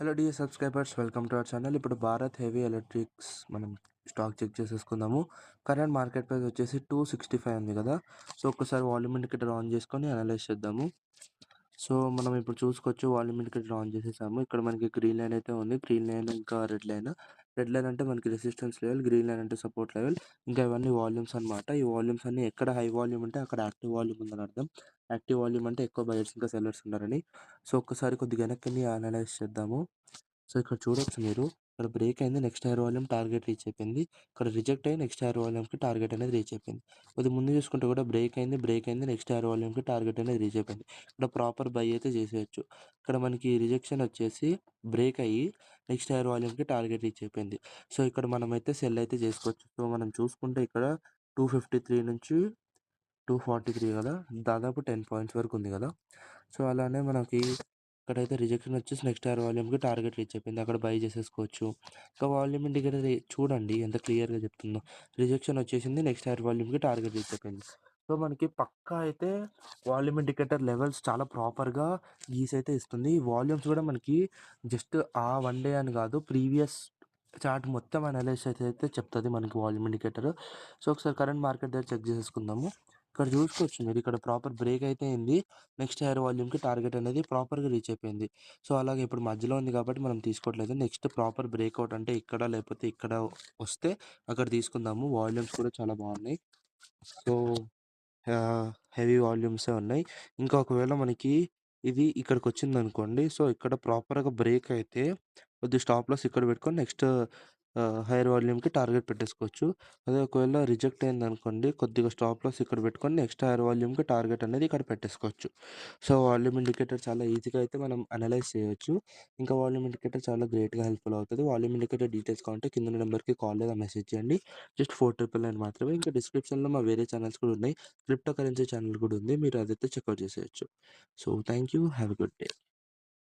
Hello dear subscribers, welcome to our channel. ఇప్పుడు Bharat heavy electrics మనం stock check చేసేసుకుందాము. Current market price వచ్చేసి 265 ఉంది కదా. సో ఒక్కసారి వాల్యూమ్ ఇండికేటర్ ఆన్ చేసుకొని అనలైజ్ చేద్దాము. సో మనం ఇప్పుడు చూసుకోవచ్చు, వాల్యూమ్ ఇండికేటర్ ఆన్ చేసేసాము. ఇక్కడ మనకి గ్రీన్ లైన్ అయితే ఉంది. గ్రీన్ లైన్ ఇంకా రెడ్ లైన్. రెడ్ లైన్ అంటే మనకి రెసిస్టెన్స్ లెవెల్, గ్రీన్ లైన్ అంటే సపోర్ట్ లెవెల్. ఇంకా ఇవన్నీ వాల్యూమ్స్ అనమాట. ఈ వాల్యూమ్స్ అన్ని ఎక్కడ హై వాల్యూమ్ ఉంటే అక్కడ యాక్టివ్ వాల్యూమ్ ఉందని అర్థం. యాక్టివ్ వాల్యూమ్ అంటే ఎక్కువ బయర్స్ ఇంకా సెల్లర్స్ ఉన్నారని. సో ఒక్కసారి కొద్దిగా వెనక్కి అనలైజ్ చేద్దాము. సో ఇక్కడ చూడొచ్చు మీరు, ఇక్కడ బ్రేక్ అయింది, next hire volume target reach అయిపోయింది. ఇక్కడ రిజెక్ట్ అయ్యి నెక్స్ట్ హైయర్ వాల్యూమ్కి టార్గెట్ అనేది రీచ్ అయిపోయింది. కొద్దిగా ముందు చూసుకుంటే కూడా బ్రేక్ అయింది, నెక్స్ట్ హైయర్ వాల్యూమ్కి టార్గెట్ అనేది రీచ్ అయిపోయింది. ఇక్కడ ప్రాపర్ బై అయితే చేసేయచ్చు. ఇక్కడ మనకి రిజెక్షన్ వచ్చేసి బ్రేక్ అయ్యి నెక్స్ట్ హైయర్ వాల్యూమ్కి టార్గెట్ రీచ్ అయిపోయింది. సో ఇక్కడ మనమైతే సెల్ అయితే చేసుకోవచ్చు. సో మనం చూసుకుంటే ఇక్కడ 253 నుంచి 243 కదా, దాదాపు 10 పాయింట్స్ వరకు ఉంది కదా. సో అలానే మనకి ఇక్కడైతే రిజెక్షన్ వచ్చేసి నెక్స్ట్ హైయర్ వాల్యూమ్కి టార్గెట్ రీచ్ అయిపోయింది. అక్కడ బై చేసేసుకోవచ్చు. ఇంకా వాల్యూమ్ ఇండికేటర్ చూడండి ఎంత క్లియర్గా చెప్తుందో. రిజెక్షన్ వచ్చేసింది, నెక్స్ట్ హైయర్ వాల్యూమ్కి టార్గెట్ రీచ్ అయిపోయింది. సో మనకి పక్కా అయితే వాల్యూమ్ ఇండికేటర్ లెవెల్స్ చాలా ప్రాపర్గా గీసైతే ఇస్తుంది. ఈ వాల్యూమ్స్ కూడా మనకి జస్ట్ ఆ వన్ డే అని కాదు, ప్రీవియస్ చార్ట్ మొత్తం అనలైజ్ అయితే చెప్తుంది మనకి వాల్యూమ్ ఇండికేటర్. సో ఒకసారి కరెంట్ మార్కెట్ దగ్గర చెక్ చేసేసుకుందాము. ఇక్కడ చూసుకోవచ్చు మీరు, ఇక్కడ ప్రాపర్ బ్రేక్ అయితే అయింది. నెక్స్ట్ హైయర్ వాల్యూమ్కి టార్గెట్ అనేది ప్రాపర్గా రీచ్ అయిపోయింది. సో అలాగే ఇప్పుడు మధ్యలో ఉంది కాబట్టి మనం తీసుకోవట్లేదు. నెక్స్ట్ ప్రాపర్ బ్రేక్అవుట్ అంటే ఇక్కడ లేకపోతే ఇక్కడ వస్తే అక్కడ తీసుకుందాము. వాల్యూమ్స్ కూడా చాలా బాగున్నాయి. సో హెవీ వాల్యూమ్సే ఉన్నాయి. ఇంకా ఒకవేళ మనకి ఇది ఇక్కడికి వచ్చిందనుకోండి, సో ఇక్కడ ప్రాపర్గా బ్రేక్ అయితే కొద్దిగా స్టాప్ లాస్ ఇక్కడ పెట్టుకొని నెక్స్ట్ హైయర్ వాల్యూమ్కి టార్గెట్ పెట్టేసుకోవచ్చు. అదే ఒకవేళ రిజెక్ట్ అయిందనుకోండి, కొద్దిగా స్టాప్ లాస్ ఇక్కడ పెట్టుకొని నెక్స్ట్ హైయర్ వాల్యూమ్కి టార్గెట్ అనేది ఇక్కడ పెట్టేసుకోవచ్చు. సో వాల్యూమ్ ఇండికేటర్ చాలా ఈజీగా అయితే మనం అనలైజ్ చేయొచ్చు. ఇంకా వాల్యూమ్ ఇండికేటర్ చాలా గ్రేట్గా హెల్ప్ఫుల్ అవుతుంది. వాల్యూమ్ ఇండికేటర్ డీటెయిల్స్ కావాలంటే కింద నెంబర్కి కాల్ లేదా మెసేజ్ చేయండి. జస్ట్ 499 మాత్రమే. ఇంకా డిస్క్రిప్షన్లో మా వేరే ఛానల్స్ కూడా ఉన్నాయి. క్రిప్టో కరెన్సీ ఛానల్ కూడా ఉంది, మీరు అదైతే చెక్అవుట్ చేసేయచ్చు. So thank you, have a good day.